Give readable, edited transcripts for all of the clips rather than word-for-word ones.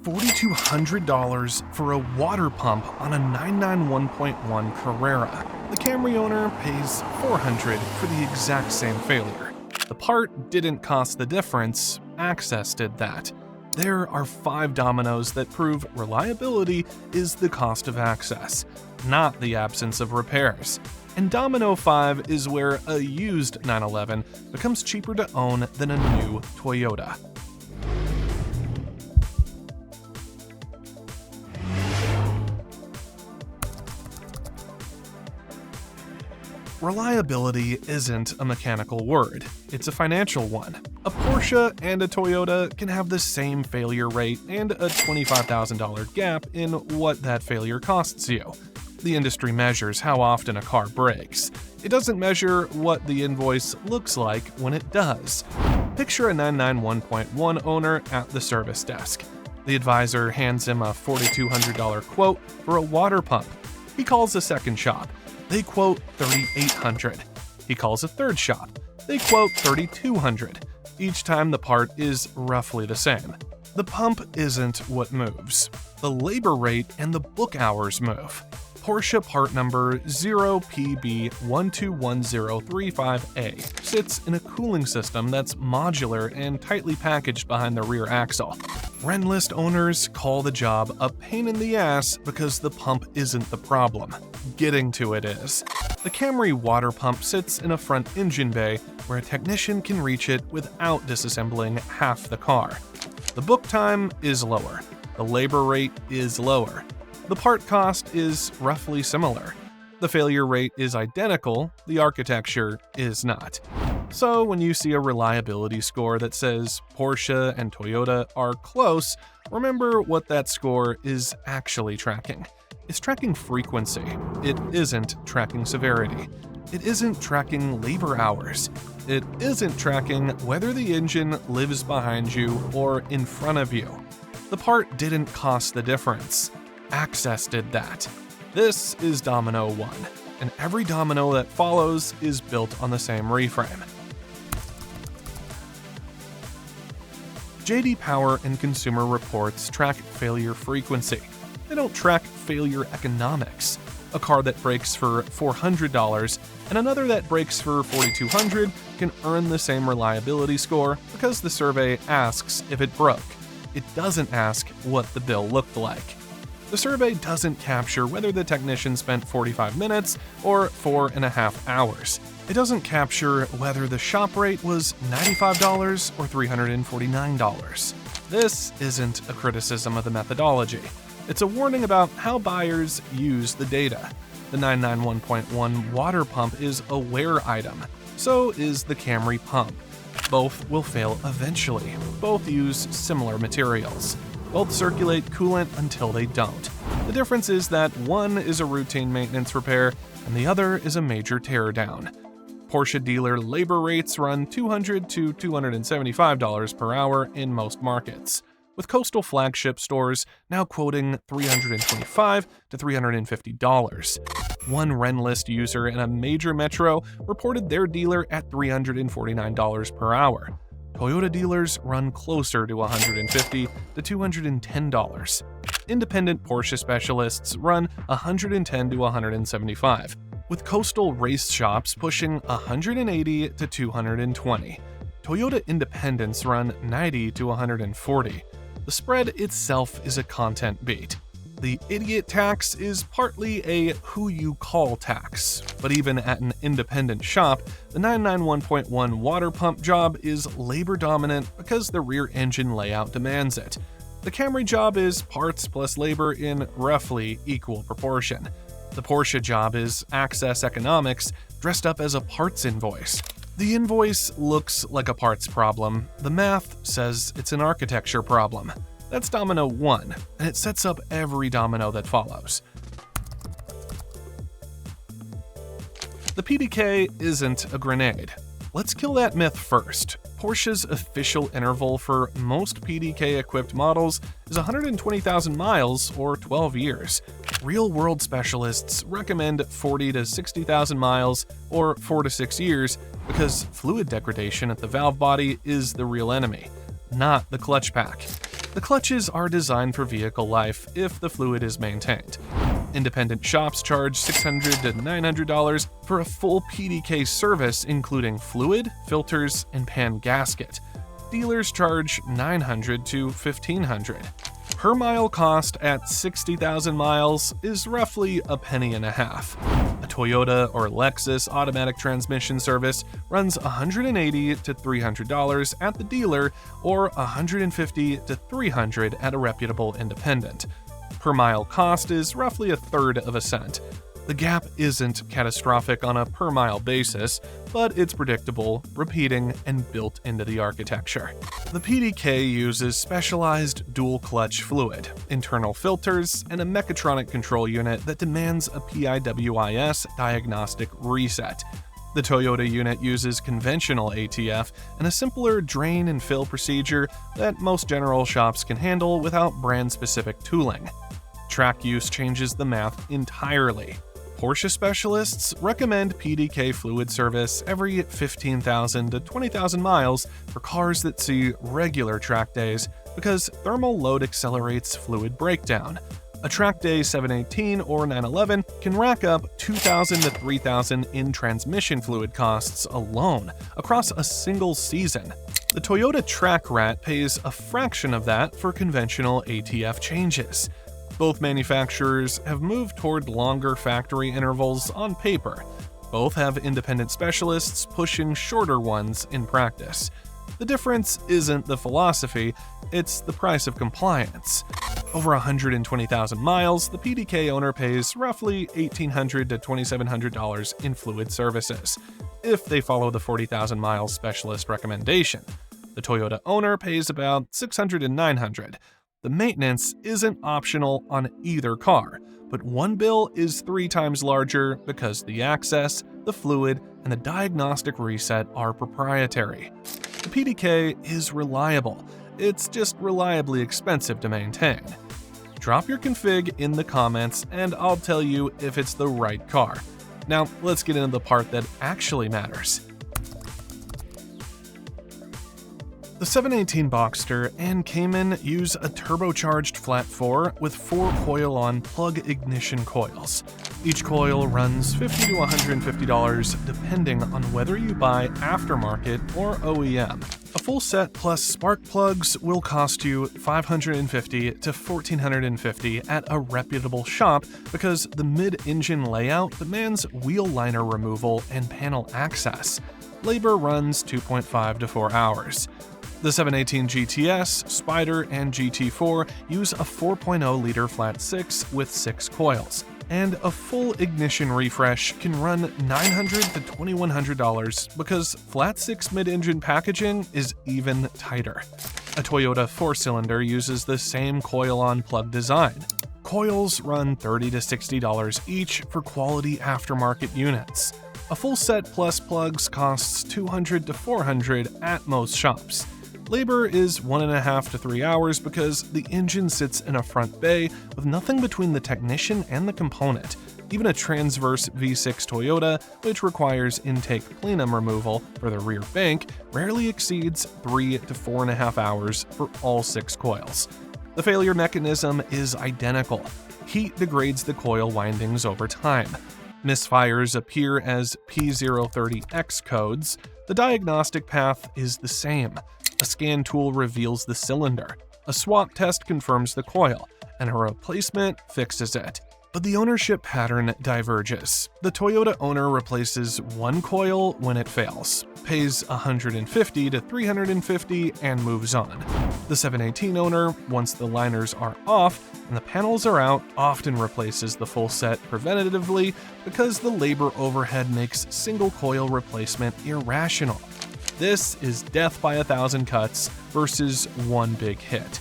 $4,200 for a water pump on a 991.1 Carrera. The Camry owner pays $400 for the exact same failure. The part didn't cost the difference, access did that. There are 5 dominoes that prove reliability is the cost of access, not the absence of repairs. And domino 5 is where a used 911 becomes cheaper to own than a new Toyota. Reliability isn't a mechanical word, it's a financial one. A Porsche and a Toyota can have the same failure rate and a $25,000 gap in what that failure costs you. The industry measures how often a car breaks. It doesn't measure what the invoice looks like when it does. Picture a 991.1 owner at the service desk. The advisor hands him a $4,200 quote for a water pump. He calls a second shop. They quote $3,800. He calls a third shop. They quote $3,200. Each time the part is roughly the same. The pump isn't what moves. The labor rate and the book hours move. Porsche part number 0PB121035A sits in a cooling system that's modular and tightly packaged behind the rear axle. Rennlist owners call the job a pain in the ass because the pump isn't the problem. Getting to it is. The Camry water pump sits in a front engine bay where a technician can reach it without disassembling half the car. The book time is lower. The labor rate is lower. The part cost is roughly similar. The failure rate is identical, the architecture is not. So when you see a reliability score that says Porsche and Toyota are close, remember what that score is actually tracking. It's tracking frequency. It isn't tracking severity. It isn't tracking labor hours. It isn't tracking whether the engine lives behind you or in front of you. The part didn't cost the difference. Access did that. This is domino 1, and every domino that follows is built on the same reframe. J.D. Power and Consumer Reports track failure frequency. They don't track failure economics. A car that breaks for $400 and another that breaks for $4,200 can earn the same reliability score because the survey asks if it broke. It doesn't ask what the bill looked like. The survey doesn't capture whether the technician spent 45 minutes or 4.5 hours. It doesn't capture whether the shop rate was $95 or $349. This isn't a criticism of the methodology. It's a warning about how buyers use the data. The 991.1 water pump is a wear item. So is the Camry pump. Both will fail eventually. Both use similar materials. Both circulate coolant until they don't. The difference is that one is a routine maintenance repair and the other is a major teardown. Porsche dealer labor rates run $200 to $275 per hour in most markets, with coastal flagship stores now quoting $325 to $350. One Rennlist user in a major metro reported their dealer at $349 per hour. Toyota dealers run closer to $150 to $210. Independent Porsche specialists run $110 to $175, with coastal race shops pushing $180 to $220. Toyota independents run $90 to $140. The spread itself is a content beat. The idiot tax is partly a who you call tax, but even at an independent shop, the 991.1 water pump job is labor dominant because the rear engine layout demands it. The Camry job is parts plus labor in roughly equal proportion. The Porsche job is access economics dressed up as a parts invoice. The invoice looks like a parts problem. The math says it's an architecture problem. That's domino 1, and it sets up every domino that follows. The PDK isn't a grenade. Let's kill that myth first. Porsche's official interval for most PDK-equipped models is 120,000 miles or 12 years. Real-world specialists recommend 40 to 60,000 miles or 4 to 6 years because fluid degradation at the valve body is the real enemy, not the clutch pack. The clutches are designed for vehicle life if the fluid is maintained. Independent shops charge $600 to $900 for a full PDK service including fluid, filters, and pan gasket. Dealers charge $900 to $1,500. Per mile cost at 60,000 miles is roughly a penny and a half. A Toyota or Lexus automatic transmission service runs $180 to $300 at the dealer or $150 to $300 at a reputable independent. Per mile cost is roughly a third of a cent. The gap isn't catastrophic on a per mile basis, but it's predictable, repeating, and built into the architecture. The PDK uses specialized dual clutch fluid, internal filters, and a mechatronic control unit that demands a PIWIS diagnostic reset. The Toyota unit uses conventional ATF and a simpler drain and fill procedure that most general shops can handle without brand-specific tooling. Track use changes the math entirely. Porsche specialists recommend PDK fluid service every 15,000 to 20,000 miles for cars that see regular track days because thermal load accelerates fluid breakdown. A track day 718 or 911 can rack up 2,000 to 3,000 in transmission fluid costs alone across a single season. The Toyota Track Rat pays a fraction of that for conventional ATF changes. Both manufacturers have moved toward longer factory intervals on paper. Both have independent specialists pushing shorter ones in practice. The difference isn't the philosophy, it's the price of compliance. Over 120,000 miles, the PDK owner pays roughly $1,800 to $2,700 in fluid services, if they follow the 40,000 miles specialist recommendation. The Toyota owner pays about $600 to $900. The maintenance isn't optional on either car, but one bill is 3 times larger because the access, the fluid, and the diagnostic reset are proprietary. The PDK is reliable, it's just reliably expensive to maintain. Drop your config in the comments and I'll tell you if it's the right car. Now let's get into the part that actually matters. The 718 Boxster and Cayman use a turbocharged flat 4 with 4 coil-on plug ignition coils. Each coil runs $50 to $150 depending on whether you buy aftermarket or OEM. A full set plus spark plugs will cost you $550 to $1,450 at a reputable shop because the mid-engine layout demands wheel liner removal and panel access. Labor runs 2.5 to 4 hours. The 718 GTS, Spider, and GT4 use a 4.0-liter flat 6 with 6 coils, and a full ignition refresh can run $900 to $2,100 because flat 6 mid-engine packaging is even tighter. A Toyota 4-cylinder uses the same coil-on plug design. Coils run $30 to $60 each for quality aftermarket units. A full set plus plugs costs $200 to $400 at most shops. Labor is 1.5 to 3 hours because the engine sits in a front bay with nothing between the technician and the component. Even a transverse V6 Toyota, which requires intake plenum removal for the rear bank, rarely exceeds 3 to 4.5 hours for all 6 coils. The failure mechanism is identical. Heat degrades the coil windings over time. Misfires appear as P030X codes. The diagnostic path is the same. A scan tool reveals the cylinder, a swap test confirms the coil, and a replacement fixes it. But the ownership pattern diverges. The Toyota owner replaces one coil when it fails, pays $150 to $350, and moves on. The 718 owner, once the liners are off and the panels are out, often replaces the full set preventatively because the labor overhead makes single coil replacement irrational. This is death by 1,000 cuts versus one big hit.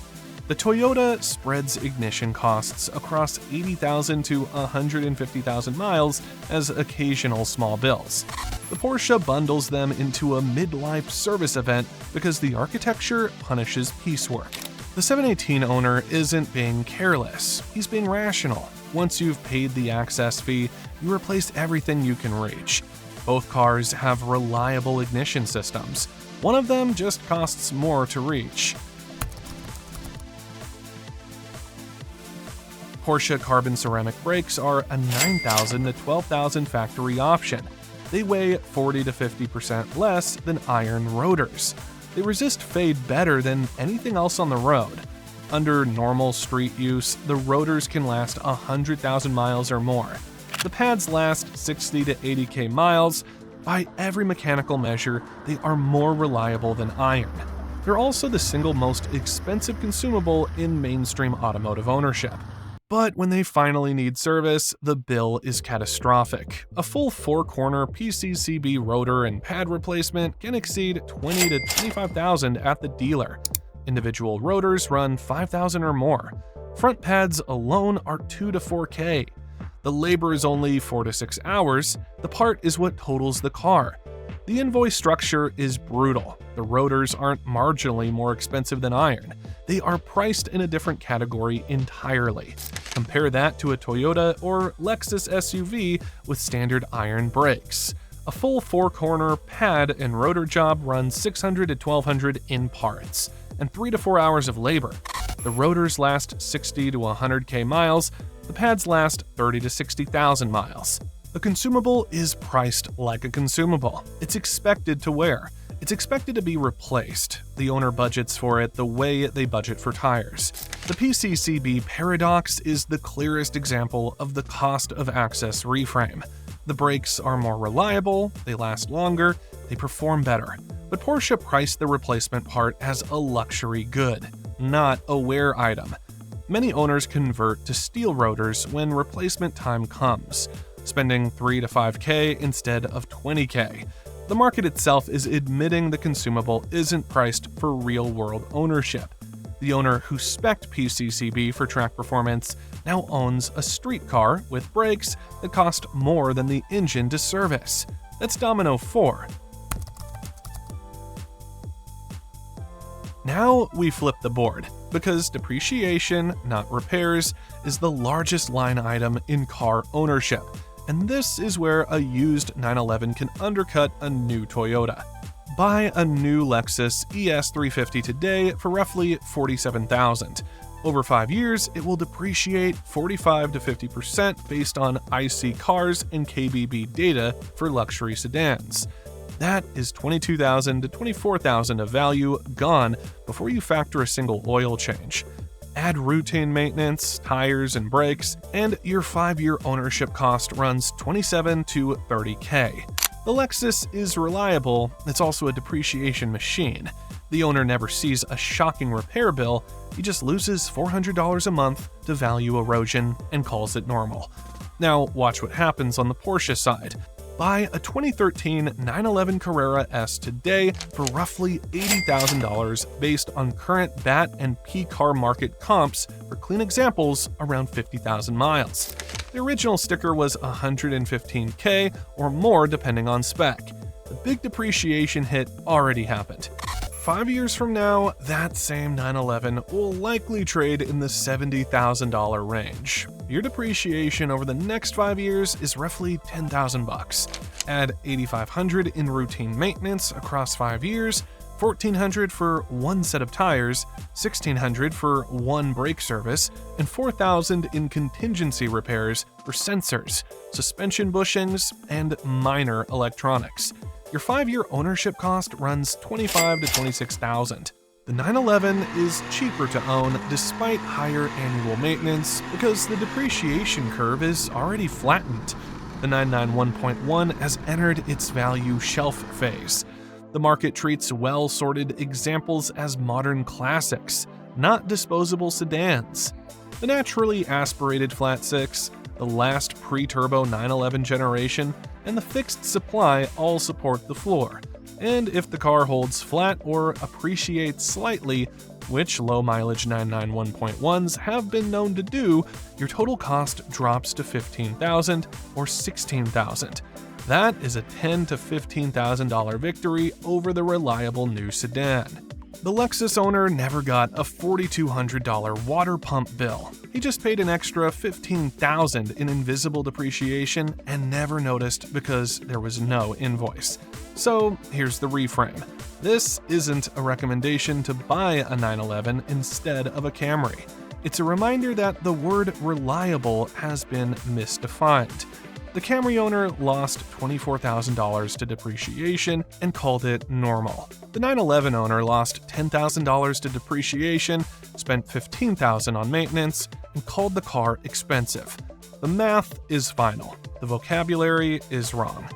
The Toyota spreads ignition costs across 80,000 to 150,000 miles as occasional small bills. The Porsche bundles them into a midlife service event because the architecture punishes piecework. The 718 owner isn't being careless, he's being rational. Once you've paid the access fee, you replace everything you can reach. Both cars have reliable ignition systems. One of them just costs more to reach. Porsche carbon ceramic brakes are a $9,000 to $12,000 factory option. They weigh 40 to 50% less than iron rotors. They resist fade better than anything else on the road. Under normal street use, the rotors can last 100,000 miles or more. The pads last 60 to 80k miles. By every mechanical measure, they are more reliable than iron. They're also the single most expensive consumable in mainstream automotive ownership. But when they finally need service, the bill is catastrophic. A full four-corner PCCB rotor and pad replacement can exceed $20,000 to $25,000 at the dealer. Individual rotors run $5,000 or more. Front pads alone are $2,000 to $4,000. The labor is only 4 to 6 hours. The part is what totals the car. The invoice structure is brutal. The rotors aren't marginally more expensive than iron. They are priced in a different category entirely. Compare that to a Toyota or Lexus SUV with standard iron brakes. A full four-corner pad and rotor job runs $600 to $1,200 in parts, and 3 to 4 hours of labor. The rotors last 60 to 100k miles. The pads last 30 to 60,000 miles. A consumable is priced like a consumable. It's expected to wear. It's expected to be replaced. The owner budgets for it the way they budget for tires. The PCCB paradox is the clearest example of the cost of access reframe. The brakes are more reliable, they last longer, they perform better. But Porsche priced the replacement part as a luxury good, not a wear item. Many owners convert to steel rotors when replacement time comes, spending 3 to 5k instead of 20k. The market itself is admitting the consumable isn't priced for real-world ownership. The owner who spec'd PCCB for track performance now owns a street car with brakes that cost more than the engine to service. That's domino 4. Now we flip the board, because depreciation, not repairs, is the largest line item in car ownership. And this is where a used 911 can undercut a new Toyota. Buy a new Lexus ES350 today for roughly $47,000. Over 5 years, it will depreciate 45 to 50% based on IC cars and KBB data for luxury sedans. That is $22,000 to $24,000 of value gone before you factor a single oil change. Add routine maintenance, tires, and brakes, and your 5-year ownership cost runs $27,000 to $30,000. The Lexus is reliable, it's also a depreciation machine. The owner never sees a shocking repair bill, he just loses $400 a month to value erosion and calls it normal. Now watch what happens on the Porsche side. Buy a 2013 911 Carrera S today for roughly $80,000 based on current BAT and P car market comps for clean examples around 50,000 miles. The original sticker was $115,000 or more depending on spec. The big depreciation hit already happened. 5 years from now, that same 911 will likely trade in the $70,000 range. Your depreciation over the next 5 years is roughly $10,000. Add $8,500 in routine maintenance across 5 years, $1,400 for one set of tires, $1,600 for one brake service, and $4,000 in contingency repairs for sensors, suspension bushings, and minor electronics. Your 5-year ownership cost runs $25,000 to $26,000. The 911 is cheaper to own despite higher annual maintenance because the depreciation curve is already flattened. The 991.1 has entered its value shelf phase. The market treats well-sorted examples as modern classics, not disposable sedans. The naturally aspirated flat 6, the last pre-turbo 911 generation, and the fixed supply all support the floor. And if the car holds flat or appreciates slightly, which low-mileage 991.1s have been known to do, your total cost drops to $15,000 or $16,000. That is a $10,000 to $15,000 victory over the reliable new sedan. The Lexus owner never got a $4,200 water pump bill. He just paid an extra $15,000 in invisible depreciation and never noticed because there was no invoice. So here's the reframe. This isn't a recommendation to buy a 911 instead of a Camry. It's a reminder that the word reliable has been misdefined. The Camry owner lost $24,000 to depreciation and called it normal. The 911 owner lost $10,000 to depreciation, spent $15,000 on maintenance, and called the car expensive. The math is final. The vocabulary is wrong.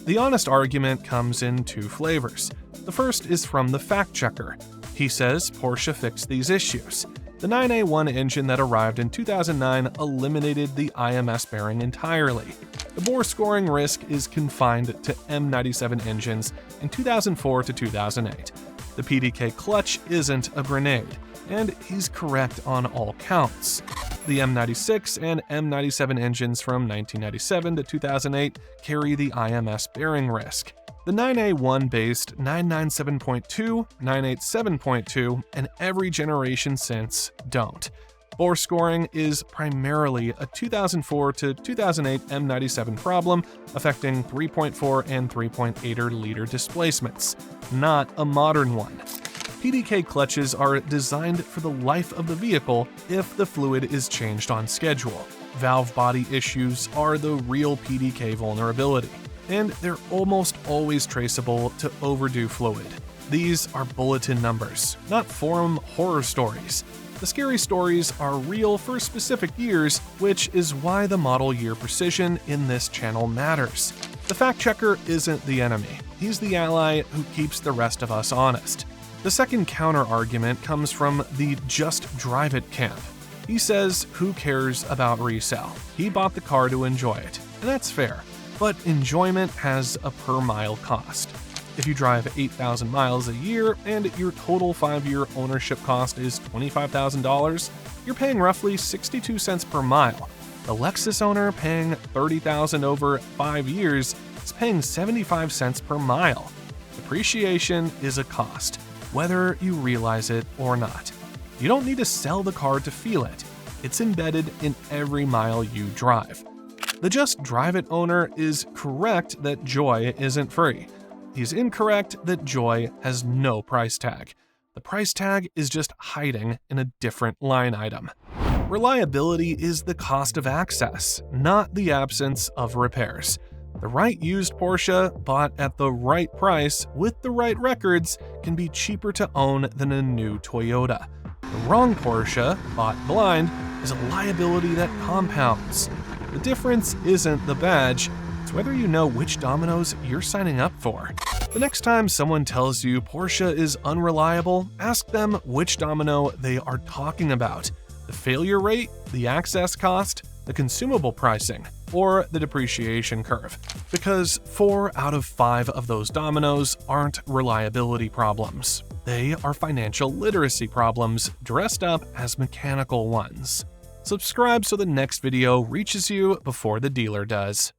The honest argument comes in two flavors. The first is from the fact checker. He says Porsche fixed these issues. The 9A1 engine that arrived in 2009 eliminated the IMS bearing entirely. The bore scoring risk is confined to M97 engines in 2004 to 2008. The PDK clutch isn't a grenade, and he's correct on all counts. The M96 and M97 engines from 1997 to 2008 carry the IMS bearing risk. The 9A1 based 997.2, 987.2, and every generation since don't. Bore scoring is primarily a 2004 to 2008 M97 problem affecting 3.4 and 3.8 liter displacements, not a modern one. PDK clutches are designed for the life of the vehicle if the fluid is changed on schedule. Valve body issues are the real PDK vulnerability, and they're almost always traceable to overdue fluid. These are bulletin numbers, not forum horror stories. The scary stories are real for specific years, which is why the model year precision in this channel matters. The fact checker isn't the enemy, he's the ally who keeps the rest of us honest. The second counter-argument comes from the just drive it camp. He says, who cares about resale? He bought the car to enjoy it, and that's fair. But enjoyment has a per-mile cost. If you drive 8,000 miles a year and your total 5-year ownership cost is $25,000, you're paying roughly 62 cents per mile. The Lexus owner paying $30,000 over 5 years is paying 75 cents per mile. Depreciation is a cost, whether you realize it or not. You don't need to sell the car to feel it. It's embedded in every mile you drive. The Just Drive It owner is correct that joy isn't free. He's incorrect that joy has no price tag. The price tag is just hiding in a different line item. Reliability is the cost of access, not the absence of repairs. The right used Porsche, bought at the right price with the right records, can be cheaper to own than a new Toyota. The wrong Porsche, bought blind, is a liability that compounds. The difference isn't the badge, it's whether you know which dominoes you're signing up for. The next time someone tells you Porsche is unreliable, ask them which domino they are talking about. The failure rate, the access cost, the consumable pricing, or the depreciation curve. Because 4 out of 5 of those dominoes aren't reliability problems. They are financial literacy problems dressed up as mechanical ones. Subscribe so the next video reaches you before the dealer does.